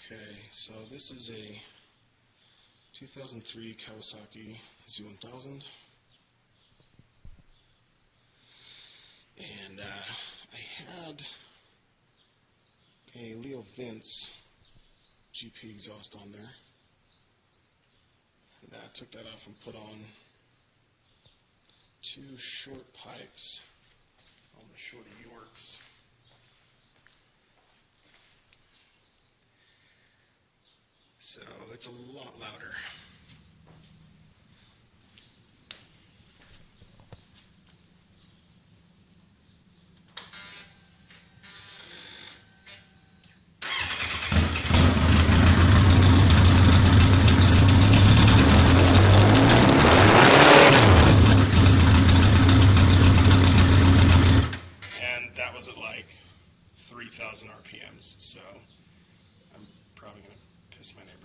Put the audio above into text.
Okay, so this is a 2003 Kawasaki Z1000, and I had a Leo Vince GP exhaust on there, and I took that off and put on two short pipes on the Shorty Yorks. So it's a lot louder. And that was at like 3,000 RPMs, so I'm probably going to piss my neighbor